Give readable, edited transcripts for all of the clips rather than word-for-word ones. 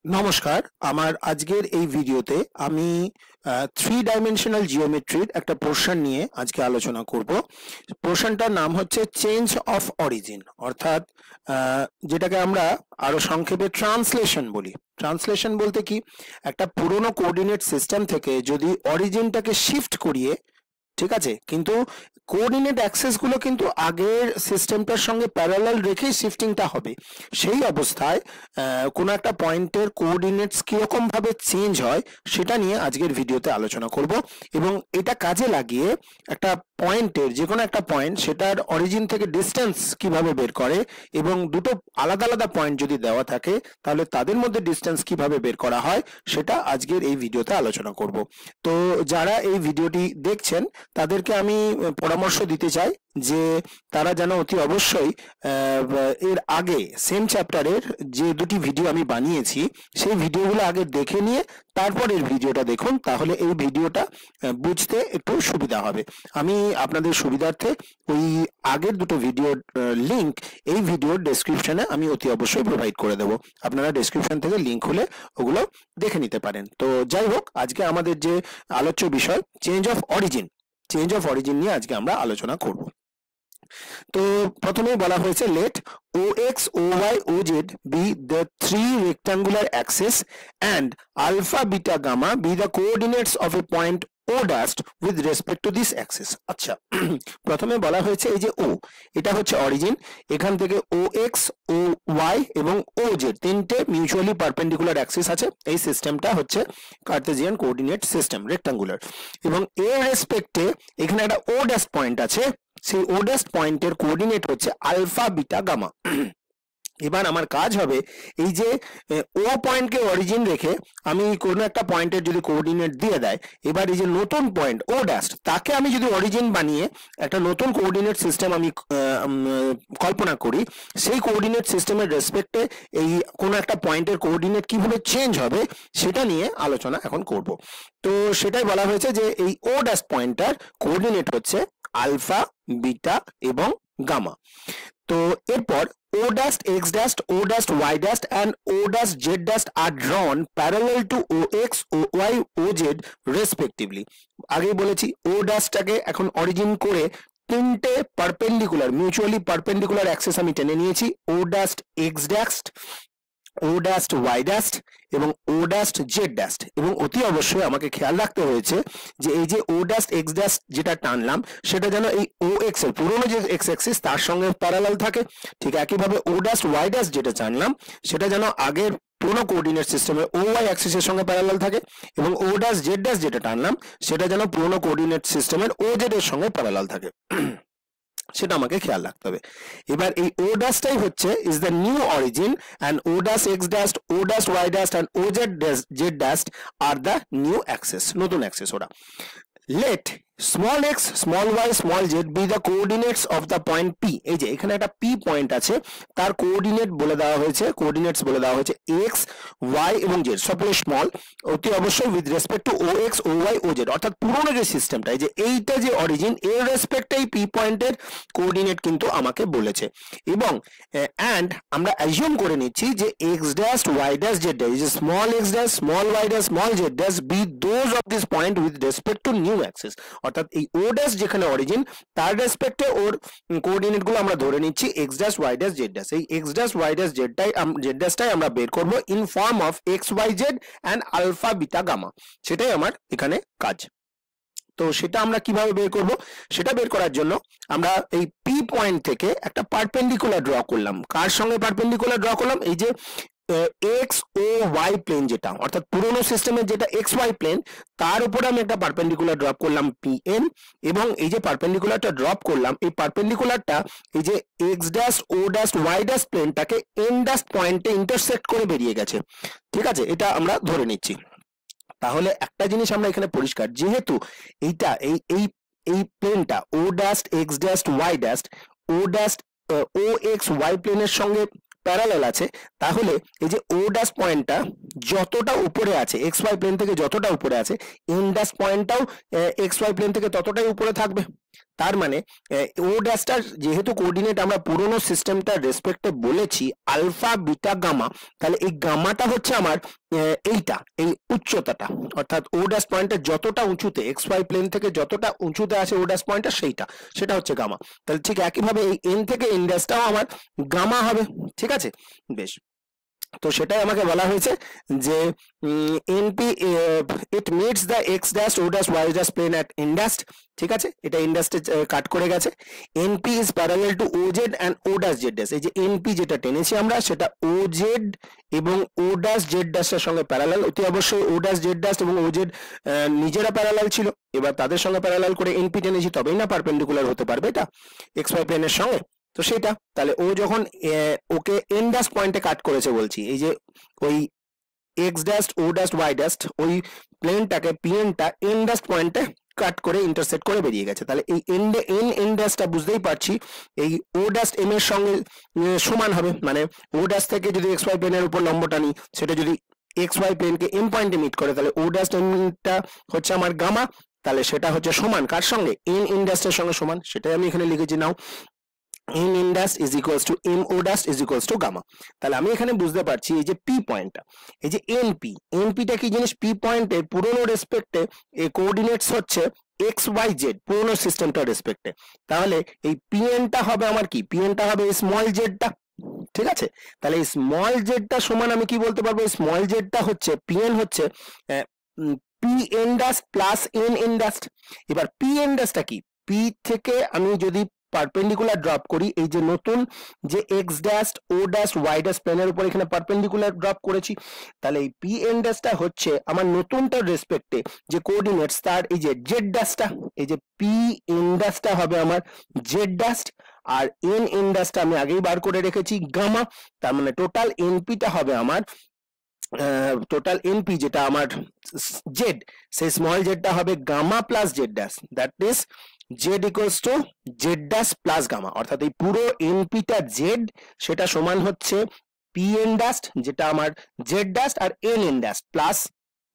নমস্কার, আমার আজকের এই ভিডিওতে আমি থ্রি ডাইমেনশনাল জিওমেট্রির একটা পোর্শন নিয়ে আজকে আলোচনা করব। পোর্শনটার নাম হচ্ছে চেঞ্জ অফ অরিজিন, অর্থাৎ যেটাকে আমরা আরো সংক্ষেপে ট্রান্সলেশন বলি। ট্রান্সলেশন বলতে কি, একটা পুরনো কোঅর্ডিনেট সিস্টেম থেকে যদি অরিজিনটাকে শিফট করিয়ে, ঠিক আছে, কিন্তু কোঅর্ডিনেট অ্যাক্সেস গুলো কিন্তু আগের সিস্টেমটার সঙ্গে প্যারালাল রেখেই শিফটিংটা হবে। সেই অবস্থায় কোনো একটা পয়েন্টের কোঅর্ডিনেটস কিরকম ভাবে চেঞ্জ হয় সেটা নিয়ে আজকের ভিডিওতে আলোচনা করব, এবং এটা কাজে লাগিয়ে একটা পয়েন্টের, যে কোনো একটা পয়েন্ট, সেটার অরিজিন থেকে ডিস্টেন্স কিভাবে বের করে, এবং দুটো আলাদা আলাদা পয়েন্ট যদি দেওয়া থাকে তাহলে তাদের মধ্যে ডিস্টেন্স কিভাবে বের করা হয় সেটা আজকের এই ভিডিওতে আলোচনা করব। তো যারা এই ভিডিওটি দেখছেন তাদেরকে আমি পরামর্শ দিতে চাই যে তারা যেন অতি অবশ্যই এর আগে সেম চ্যাপ্টারের যে দুটি ভিডিও আমি বানিয়েছি সেই ভিডিওগুলো আগে দেখে নিয়ে তারপর এর ভিডিওটা দেখুন, তাহলে এই ভিডিওটা বুঝতে একটু সুবিধা হবে। আমি আপনাদের সুবিধার্থে ওই আগের দুটো ভিডিওর লিংক এই ভিডিওর ডেসক্রিপশনে আমি অতি অবশ্যই প্রোভাইড করে দেবো। আপনারা ডেসক্রিপশন থেকে লিংক খুলে ওগুলো দেখে নিতে পারেন। তো যাই হোক, আজকে আমাদের যে আলোচ্য বিষয় চেঞ্জ অফ অরিজিন নিয়ে আজকে আমরা আলোচনা করব। তো প্রথমেই বলা হয়েছে late OX, OY, OZ be the three rectangular axes and alpha, beta, gamma be the coordinates of a point O dash with respect to this axis. আচ্ছা, প্রথমে বলা হয়েছে এই যে O, এটা হচ্ছে অরিজিন। এখান থেকে OX, OY এবং OZ তিনটে মিউচুয়ালি পারপেন্ডিকুলার অ্যাক্সিস আছে। এই সিস্টেমটা হচ্ছে কার্টেসিয়ান কোঅর্ডিনেট সিস্টেম, রেক্টাঙ্গুলার, এবং এর রেসপেক্টে এখানে একটা O dash পয়েন্ট আছে। সেই O dash পয়েন্টের কোঅর্ডিনেট হচ্ছে আলফা, বিটা, গামা। এবার আমার কাজ হবে এই যে ও পয়েন্টকে অরিজিন রেখে আমি কোনো একটা পয়েন্টের যদি কোঅর্ডিনেট দিয়ে দেয়, এবার এই যে নতুন পয়েন্ট ও ড্যাশ, তাকে আমি যদি অরিজিন বানিয়ে একটা নতুন কোঅর্ডিনেট সিস্টেম আমি কল্পনা করি, সেই কোঅর্ডিনেট সিস্টেমের রেসপেক্টে এই কোনো একটা পয়েন্টের কোঅর্ডিনেট কিভাবে চেঞ্জ হবে সেটা নিয়ে আলোচনা এখন করব। তো সেটাই বলা হয়েছে যে এই ও ড্যাশ পয়েন্টটার কোঅর্ডিনেট হচ্ছে আলফা, বিটা এবং গামা। তো এরপর O dash X dash, O dash Y dash and O dash Z dash are drawn parallel to OX, OY, OZ respectively. আগেই বলেছি O dashটাকে এখন অরিজিন করে তিনটে পারপেন্ডিকুলার, মিউচুয়ালি পারপেন্ডিকুলার অ্যাক্সেস আমি টেনে নিয়েছি। O dash X dash, O dash Y dash এবং O dash Z dash, এবং অতি অবশ্যই আমাকে খেয়াল রাখতে হয়েছে যে এই যে O dash X dash যেটা টানলাম সেটা যেন এই OX এর পুরনো যে X অ্যাক্সিস তার সঙ্গে প্যারালাল থাকে। ঠিক একইভাবে O dash Y dash যেটা টানলাম সেটা যেন আগের পুরনো কোঅর্ডিনেট সিস্টেমের OY অ্যাক্সিসের সঙ্গে প্যারালাল থাকে, এবং O dash Z dash যেটা টানলাম সেটা যেন পুরনো কোঅর্ডিনেট সিস্টেমের OZ এর সঙ্গে প্যারালাল থাকে, সেটা আমাকে খেয়াল রাখতে হবে। এবার এই O ড্যাশটাই হচ্ছে is the new origin, and O dash X dash, O dash Y dash and OZ Z dash are the new axes, নতুন অ্যাক্সেস ওরা। Let small x, small y, small z be the coordinates of the point P. এই যে এখানে একটা P point আছে, তার coordinate বলে দেওয়া হয়েছে, কোঅর্ডিনেটস বলে দেওয়া হয়েছে x, y এবং z সবগুলো স্মল, অতি অবশ্যই with respect to OX, OY, OZ, অর্থাৎ পুরনো যে সিস্টেমটা, এই যে এইটা যে অরিজিন, এর রেসপেক্টে এই P পয়েন্টের কোঅর্ডিনেট কিন্তু আমাকে বলেছে। এবং এন্ড আমরা অ্যাজিউম করে নিচ্ছি যে x dash, y dash, z dash, যে small x dash, small y dash, small z dash be those of this point with respect to new axis, অর্থাৎ এই O dash যেখানে অরিজিন তার রেসপেক্টে ওর কোঅর্ডিনেট গুলো আমরা ধরে নিচ্ছি x dash, y dash, z dash। এই x dash, y dash, z dash আমরা বের করব in form of x, y, z and alpha, beta, gamma. সেটাই আমার এখানে কাজ। তো সেটা আমরা কিভাবে বের করব, সেটা বের করার জন্য আমরা এই P পয়েন্ট থেকে একটা পারপেন্ডিকুলার ড্র করলাম। কার সঙ্গে পারপেন্ডিকুলার ড্র করলাম? এই যে এক্স ও ওয়াই প্লেন, যেটা অর্থাৎ পুরনো সিস্টেমের যেটা এক্স ওয়াই প্লেন, তার উপরে আমি একটা পারপেন্ডিকুলার ড্রপ করলাম PN, এবং এই যে পারপেন্ডিকুলারটা ড্রপ করলাম, এই পারপেন্ডিকুলারটা এই যে X dash, O dash, Y dash প্লেনটাকে এন ড্যাশ পয়েন্টে ইন্টারসেক্ট করে বেরিয়ে গেছে। ঠিক আছে, এটা আমরা ধরে নিচ্ছি। তাহলে একটা জিনিস আমরা এখানে পরিষ্কার, যেহেতু এইটা এই এই এই প্লেনটা O dash X dash Y dash, O dash O X Y প্লেনের সঙ্গে প্যারালাল আছে, তাহলে এই যে ও ড্যাশ পয়েন্টটা যতটা উপরে আছে এক্স ওয়াই প্লেন থেকে, যতটা উপরে আছে, এন ড্যাশ পয়েন্টটাও এক্স ওয়াই প্লেন থেকে ততটাই উপরে থাকবে। তার মানে ও ড্যাশটার যেহেতু কোঅর্ডিনেট আমরা পুরনো সিস্টেমটার রেসপেক্টে বলেছি আলফা বিটা গামা, তাহলে এই গামাটা হচ্ছে আমার এইটা, এই উচ্চতাটা, অর্থাৎ ও ড্যাশ পয়েন্টের যতটা উঁচুতে এক্স ওয়াই প্লেন থেকে যতটা উঁচুতে আছে ও ড্যাশ পয়েন্টটা সেটা হচ্ছে গামা। তাহলে ঠিক একইভাবে এই এন থেকে এন ড্যাশটাও আমার গামা হবে। ঠিক আছে, বেশ। তো সেটাই আমাকে বলা হয়েছে যে NP it meets the X dash O dash Y dash plane at N dash. ঠিক আছে, এটা এন ড্যাশে কাট করে গেছে। NP is parallel to O Z and O dash Z dash. এই যে এনপি যেটা টেনেছি আমরা সেটা ও জেড এবং ও ড্যাশ জেড ড্যাশের সঙ্গে প্যারালাল। অতি অবশ্যই ও ড্যাশ জেড ড্যাশ এবং ও জেড নিজেরা প্যারালাল ছিল, এবার তাদের সঙ্গে প্যারালাল করে এনপি টেনেছি, তবেই না পারপেন্ডিকুলার হতে পারবে এটা এক্স ওয়াই প্লেনের সঙ্গে। তো সেটা তাহলে ও যখন ওকে এন ড্যাশ পয়েন্টে কাট করেছে বলছি, এই যে ওই x dash O dash Y dash ওই প্লেনটাকে পিএনটা এন ড্যাশ পয়েন্টে কাট করে ইন্টারসেক্ট করে বেরিয়ে গেছে। তাহলে এই এন ড্যাশটা বুঝতেই পারছি এই ও ড্যাশ এম এর সঙ্গে সমান হবে, মানে ও ড্যাশ থেকে যদি এক্স ওয়াই প্লেনের উপর লম্বটা নিই সেটা যদি এক্স ওয়াই প্লেনকে এম পয়েন্টে মিট করে, তাহলে ও ড্যাশ এমটা হচ্ছে আমার গামা, তাহলে সেটা হচ্ছে সমান কার সঙ্গে, এন ড্যাশের সঙ্গে সমান। সেটাই আমি এখানে লিখেছি now N dash is equals to M O dash is equals to gamma. তাহলে আমি এখানে বুঝতে পারছি এই যে পি পয়েন্টটা, এই যে এনপিটা কি জিনিস, পি পয়েন্টের পুরোনো রেসপেক্টে এই কোঅর্ডিনেটস হচ্ছে এক্স ওয়াই জেড পুরোনো সিস্টেমটার রেসপেক্টে। তাহলে এই পিএনটা হবে আমার কি, পিএনটা হবে স্মল জেডটা। ঠিক আছে, তাহলে এই স্মল জেডটা সমান আমি কি বলতে পারবো, স্মল জেডটা হচ্ছে পিএন হচ্ছে P N dash plus N dash. এবার পি এন ড্যাশটা কি, পি থেকে আমি যদি পারপেন্ডিকুলার ড্রপ করি, এই যে নতুন যে X dash O dash Y dash প্লেনের উপর এখানে পারপেন্ডিকুলার ড্রপ করেছি, তাহলে এই পি এন ড্যাশটা হচ্ছে আমার নতুনটার রেসপেক্টে যে কোঅর্ডিনেটস তার এই যে জেড ড্যাশটা, এই যে পি এন ড্যাশটা হবে আমার জেড ড্যাশ, আর এন ড্যাশটা আমি আগেই বার করে রেখেছি গামা। তার মানে টোটাল এনপিটা হবে আমার টোটাল এনপি যেটা আমার জেড, সেই স্মল জেডটা হবে gamma plus Z dash, that is Z equals to Z dash plus gamma. অর্থাৎ এই পুরো এনপিটা জেড সেটা সমান হচ্ছে পি এন ড্যাশ যেটা আমার জেড ড্যাশ আর এন ড্যাশ প্লাস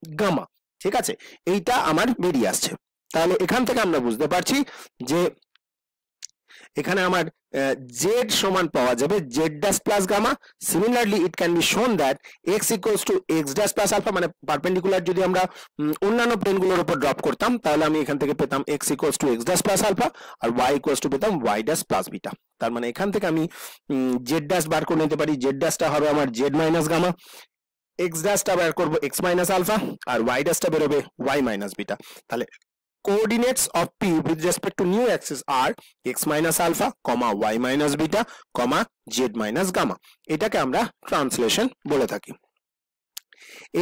গামা। ঠিক আছে, এইটা আমার বেরিয়ে আসছে। তাহলে এখান থেকে আমরা বুঝতে পারছি যে এখানে আমার জেড সমান পাওয়া যাবে Z dash plus gamma. Similarly it can be shown that X equals to X dash plus alpha, মানে পারপেন্ডিকুলার যদি আমরা অন্যান্য প্লেনগুলোর উপর ড্রপ করতাম তাহলে আমি এখান থেকে পেতাম X equals to X dash plus alpha, আর ওয়াই ইকুয়ালস টু পেতাম ওয়াই ড্যাশ প্লাস বিটা। তার মানে এখান থেকে আমি জেড ড্যাশ বার করে নিতে পারি, জেড ড্যাশটা হবে আমার জেড মাইনাস গামা, এক্স ড্যাশটা বের করবো এক্স মাইনাস আলফা, আর ওয়াই ড্যাশটা বেরোবে ওয়াই মাইনাস বিটা। তাহলে coordinates of P with respect to new axis are x minus alpha, y minus beta, z minus gamma. এটাকে আমরা ট্রান্সলেশন বলে থাকি।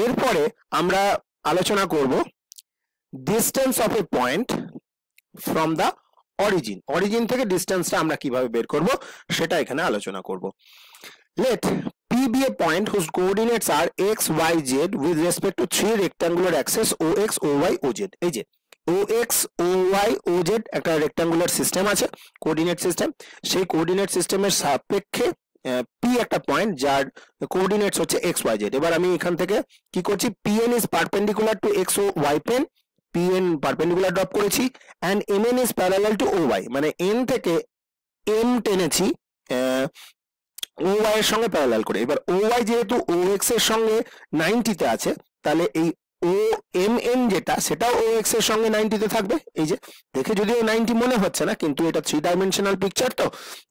এরপরে আমরা আলোচনা করব distance of a point from the origin. Origin থেকে ডিস্টেন্সটা আমরা কিভাবে বের করব সেটা এখানে আলোচনা করব। Let P be a point whose coordinates are x, y, z with respect to three rectangular axes OX, OY, OZ. এই যে OX, OY, OZ একটা রেক্টাঙ্গুলার সিস্টেম আছে, কোঅর্ডিনেট সিস্টেম। সেই কোঅর্ডিনেট সিস্টেমের সাপেক্ষে P একটা পয়েন্ট যার কোঅর্ডিনেটস হচ্ছে x, y, z। এবার আমি এখান থেকে কি করছি, PN is perpendicular to x O y plane, PN perpendicular drop করেছি, and MN is parallel to OY, মানে N থেকে M টেনেছি OY এর সঙ্গে প্যারালাল করে। এবার OY যেহেতু OX এর সঙ্গে 90 তে আছে, তাহলে এই OMN যেটা সেটাও OX এর সঙ্গে 90 তে থাকবে। এই যে দেখে যদিও 90 মনে হচ্ছে না, কিন্তু এটা 3 ডাইমেনশনাল পিকচার, তো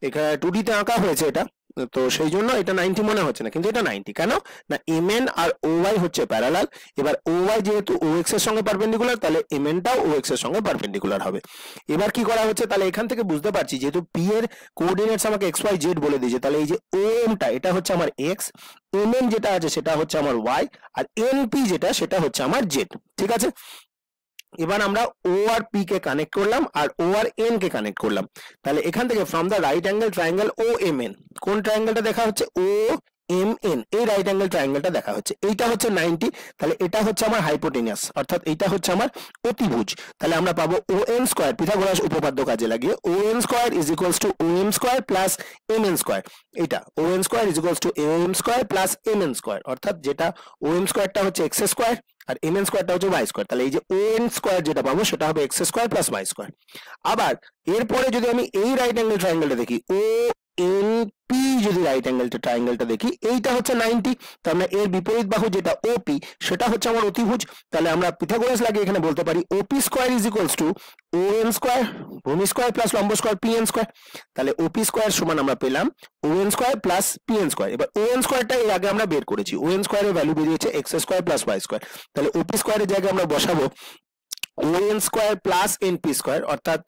এখানে 2D তে আঁকা হয়েছে এটা, তো সেই জন্য এটা 90 মনে হচ্ছে না, কিন্তু এটা 90 কেন না, MN আর OY হচ্ছে প্যারালাল। এবার OY যেহেতু OX এর সঙ্গে পারপেন্ডিকুলার, তাহলে MN টাও OX এর সঙ্গে পারপেন্ডিকুলার হবে। এবার কি করা হচ্ছে, তাহলে এখান থেকে বুঝতে পারছি যেহেতু P এর কোঅর্ডিনেটস আমাকে x, y, z বলে দিয়েছে, তাহলে এই যে OM টা এটা হচ্ছে আমার x, MN যেটা আছে সেটা হচ্ছে আমার y, আর NP যেটা সেটা হচ্ছে আমার z। ঠিক আছে, এবার আমরা ও আর পি কে কানেক্ট করলাম আর ও আর এন কে কানেক্ট করলাম। তাহলে এখান থেকে from the right angle triangle O M N, কোন ট্রায়াঙ্গেলটা দেখা হচ্ছে, ও এম এন এই রাইট অ্যাঙ্গেল ট্রায়াঙ্গেলটা দেখা হচ্ছে, এইটা হচ্ছে 90, তাহলে এটা হচ্ছে আমার হাইপোটেনিয়াস অর্থাৎ এইটা হচ্ছে আমার অতিভুজ। তাহলে আমরা পাবো ও এন স্কয়ার, পিথাগোরাস উপপাদ্য কাজে লাগিয়ে O N square is equals to O M square plus M N square. এটা O N square is equals to O M square plus M N square, অর্থাৎ যেটা ও এম স্কয়ারটা হচ্ছে X square আর M N স্কয়ারটা হচ্ছে Y square, তাহলে এই যে ও এন স্কয়ার যেটা পাবো সেটা হবে X square plus Y square. আবার এরপরে যদি আমি এই রাইট অ্যাঙ্গেল ট্রায়াঙ্গেলটা দেখি, ও এন পি যদি রাইট অ্যাঙ্গেলটা ট্রায়াঙ্গেলটা দেখি, এইটা হচ্ছে 90, তার মানে এর বিপরীত বাহু যেটা ওপি সেটা হচ্ছে আমার অতিভুজ। তাহলে আমরা পিথাগোরাস লাগিয়ে এখানে বলতে পারি OP square is equals to O N square ভূমি স্কয়ার প্লাস লম্ব স্কয়ার পি এন স্কয়ার। তাহলে ওপি স্কয়ার সমান আমরা পেলাম O N square plus P N square. এবার ও এন স্কয়ারটা এর আগে আমরা বের করেছি, ও এন স্কয়ারের ভ্যালু বেরিয়েছে X square plus Y square. তাহলে ওপি স্কয়ারের জায়গায় আমরা বসাবো O N square plus NP square, অর্থাৎ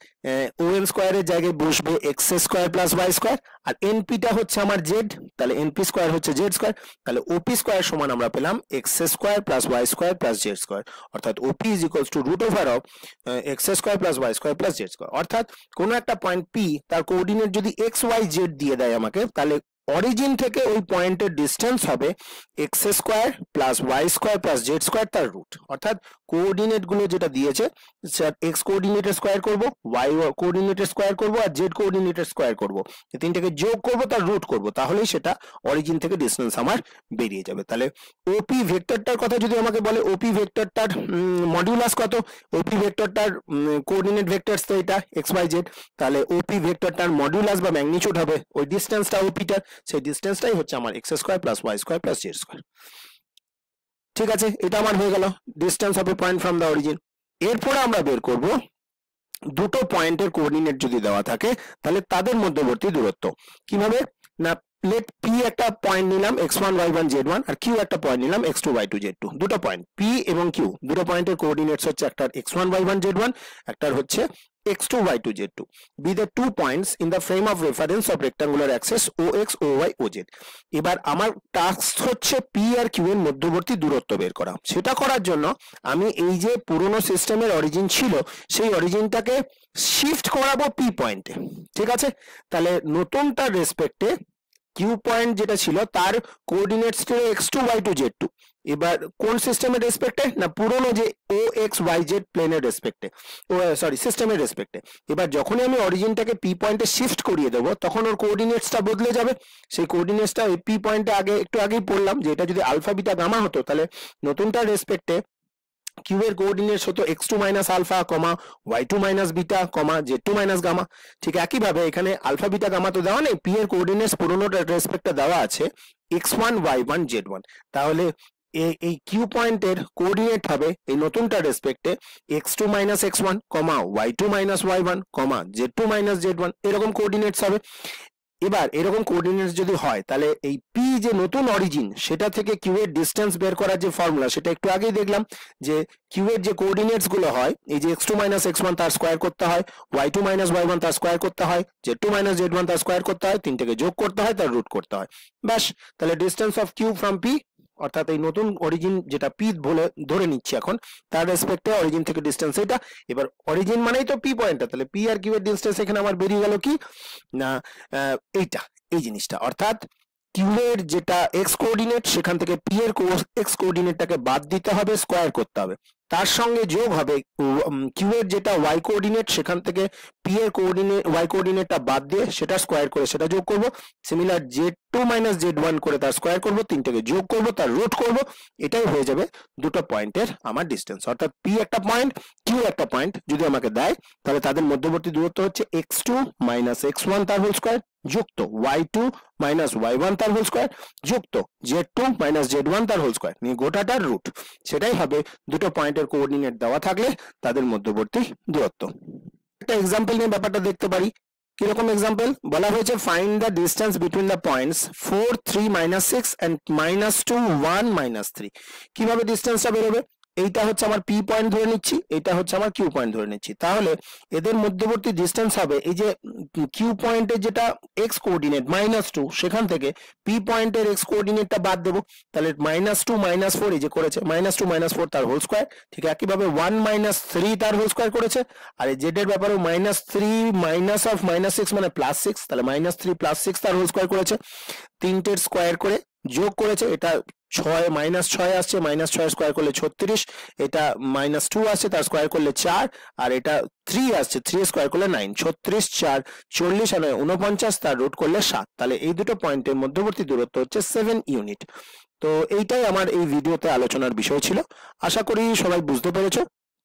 ও এন স্কয়ারের জায়গায় বসবে x square plus Y square, আর এনপিটা হচ্ছে আমার জেড, তাহলে এনপি স্কয়ার হচ্ছে জেড স্কয়ার। তাহলে ওপি স্কয়ার সমান আমরা পেলাম X square plus Y square plus Z square, অর্থাৎ OP is equals to root over of X square plus Y square plus Z square. অর্থাৎ কোনো একটা পয়েন্ট পি তার কোঅর্ডিনেট যদি এক্স ওয়াই জেড দিয়ে দেয় আমাকে, তাহলে অরিজিন থেকে ওই পয়েন্টের ডিস্টেন্স হবে X square plus Y square plus Z square তার রুট। অর্থাৎ কোঅর্ডিনেট গুলো যেটা দিয়েছে এক্স কোঅর্ডিনেটের স্কয়ার করব, ওয়াই কোঅর্ডিনেটের স্কয়ার করব আর জেড কোঅর্ডিনেটের স্কয়ার করব, এই তিনটাকে যোগ করব তার রুট করব, তাহলেই সেটা অরিজিন থেকে ডিস্টেন্স আমার বেরিয়ে যাবে। তাহলে ওপি ভেক্টরটার কথা যদি আমাকে বলে, ওপি ভেক্টরটার মডিউলাস কত, ওপি ভেক্টরটার কোঅর্ডিনেট ভেক্টরস তো এটা এক্স ওয়াই জেড, তাহলে ওপি ভেক্টরটার মডিউলাস বা ম্যাগনিটিউড হবে ওই ডিস্টেন্সটা ওপিটার, সেই ডিস্টেন্সটাই হচ্ছে আমার X square plus Y square plus Z square. ঠিক আছে, এটা আমার হয়ে গেল distance of a point from the origin. এরপরে আমরা বের করব দুটো পয়েন্টের কোঅর্ডিনেট যদি দেওয়া থাকে তাহলে তাদের মধ্যবর্তী দূরত্ব। কিভাবে না, লেট পি একটা পয়েন্ট নিলাম x1 y1 z1 আর কিউ একটা পয়েন্ট নিলাম x2 y2 z2, দুটো পয়েন্ট পি এবং কিউ, দুটো পয়েন্টের কোঅর্ডিনেটস হচ্ছে একটার x1 y1 z1, একটার হচ্ছে x2 y2 z2, be the two points in the frame of reference of rectangular axis ox oy oz। এবার আমার টাস্ক হচ্ছে পি আর কিউ এর মধ্যবর্তী দূরত্ব বের করা। সেটা করার জন্য আমি এই যে পুরনো সিস্টেমের অরিজিন ছিল সেই অরিজিনটাকে শিফট করাবো পি পয়েন্টে। ঠিক আছে, তাহলে নতুনটার রেসপেক্টে কিউ পয়েন্ট যেটা ছিল তার কোঅর্ডিনেটস ছিল x2 y2 z2, এবার কোন সিস্টেমের রেসপেক্টে না পুরনো যে ও এক্স ওয়াই জেড প্লেনের রেসপেক্টে, ও সরি সিস্টেমের রেসপেক্টে। এবার যখনই আমি অরিজিনটাকে পি পয়েন্টে শিফট করিয়ে দেবো তখন ওর কোঅর্ডিনেটসটা বদলে যাবে। সেই কোঅর্ডিনেটসটা ওই পি পয়েন্টে আগে একটু আগেই পড়লাম যে এটা যদি আলফা বিটা গামা হতো, তাহলে নতুনটার রেসপেক্টে কিউ এর কোঅর্ডিনেটস হতো x2 minus alpha comma y2 minus beta comma z2 minus gamma. ঠিক একইভাবে এখানে আলফা বিটা গামা তো দেওয়া নেই, পি এর কোঅর্ডিনেটস পুরোনোটার রেসপেক্টে দেওয়া আছে x1 y1 z1, তাহলে এই কিউ পয়েন্টের কোঅর্ডিনেট হবে এই নতুনটার রেসপেক্টে x2 মাইনাস x1 কমা y2 মাইনাস y1 কমা z2 মাইনাস z1, এরকম কোঅর্ডিনেটস হবে। এবার এরকম কোঅর্ডিনেটস যদি হয় তাহলে এই পি যে নতুন অরিজিন সেটা থেকে কিউ এর ডিসটেন্স বের করার যে ফর্মুলা সেটা একটু আগেই দেখলাম, যে কিউ এর যে কোঅর্ডিনেটস গুলো হয় এই যে x2 মাইনাস x1 তার স্কয়ার করতে হয়, y2 মাইনাস y1 তার স্কয়ার করতে হয়, z2 মাইনাস z1 তার স্কয়ার করতে হয়, তিনটাকে যোগ করতে হয় তার রুট করতে হয়, ব্যাস। তাহলে distance of Q from P, অর্থাৎ এই নতুন অরিজিন যেটা পি বলে ধরে নিচ্ছি এখন, তার রেসপেক্টে অরিজিন থেকে ডিসটেন্স এটা। এবার অরিজিন মানেই তো পি পয়েন্টটা, তাহলে পি আর কিউ এর ডিসটেন্স এখানে আমার বেরিয়ে গেল কি না এইটা, এই জিনিসটা, অর্থাৎ কিউ এর যেটা এক্স কোঅর্ডিনেট সেখান থেকে পি এর এক্স কোঅর্ডিনেটটাকে বাদ দিতে হবে, স্কয়ার করতে হবে, তার সঙ্গে যোগ হবে কিউ এর যেটা ওয়াই কোঅর্ডিনেট সেখান থেকে পি এর কোঅর্ডিনেট ওয়াই কোঅর্ডিনেটটা বাদ দিয়ে সেটা স্কয়ার করে সেটা যোগ করব, সিমিলার z2 মাইনাস z1 করে তার স্কয়ার করব, তিনটাকে যোগ করব তার রুট করব, এটাই হয়ে যাবে দুটো পয়েন্টের আমার ডিসটেন্স। অর্থাৎ পি একটা পয়েন্ট কিউ একটা পয়েন্ট যদি আমাকে দেয় তাহলে তাদের মধ্যবর্তী দূরত্ব হচ্ছে x2 মাইনাস x1 তার হোল স্কয়ার যুক্ত y2 মাইনাস y1 তার হোল স্কয়ার যুক্ত z2 মাইনাস z1 তার হোল স্কয়ার নিয়ে গোটাটার রুট। সেটাই হবে দুটো পয়েন্টের কোঅর্ডিনেট দেওয়া থাকলে তাদের মধ্যবর্তী দূরত্ব। একটা এক্সাম্পল নিয়ে ব্যাপারটা দেখতে পারি। কিরকম এক্সাম্পল বলা হয়েছে, find the distance between the points 4 3 minus 6 and minus 2 1 minus 3। কিভাবে ডিস্টেন্সটা বেরোবে, এইটা হচ্ছে আমার পি পয়েন্ট ধরে নিচ্ছি, এটা হচ্ছে আমার কিউ পয়েন্ট ধরে নিচ্ছি, তাহলে এদের মধ্যবর্তী ডিস্টেন্স হবে এই যে কিউ পয়েন্টের যেটা এক্স কোঅর্ডিনেট -2 সেখান থেকে পি পয়েন্টের এক্স কোঅর্ডিনেটটা বাদ দেবো, তাহলে -2 -4 এই যে করেছে -2 -4 তার হোল স্কয়ার, ঠিক একইভাবে 1 -3 তার হোল স্কয়ার করেছে, আর এই জেড এর ব্যাপারেও -3 মাইনাস অফ -6 মানে +6, তাহলে -3 +6 তার হোল স্কয়ার করেছে, তিনটের স্কয়ার করে যোগ করেছে, এটা 6 -6 আসছে, -6 স্কোয়ার করলে 36, এটা -2 আসছে তার স্কোয়ার করলে 4, আর এটা 3 আসছে, 3 স্কোয়ার করলে 9, 36 4 40 আর 49 তার রুট করলে 7। তাহলে এই দুটো পয়েন্টের মধ্যবর্তী দূরত্ব হচ্ছে 7 ইউনিট। তো এইটাই আমার এই ভিডিওতে আলোচনার বিষয় ছিল। আশা করি সবাই বুঝতে পেরেছো।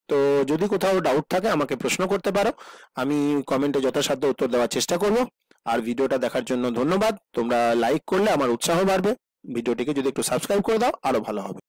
তো যদি কোথাও ডাউট থাকে আমাকে প্রশ্ন করতে পারো, আমি কমেন্টে যথাসাধ্য উত্তর দেওয়ার চেষ্টা করব। আর ভিডিওটা দেখার জন্য ধন্যবাদ। তোমরা লাইক করলে আমার উৎসাহ বাড়বে। ভিডিওটিকে যদি একটু সাবস্ক্রাইব করে দাও আরো ভালো হবে।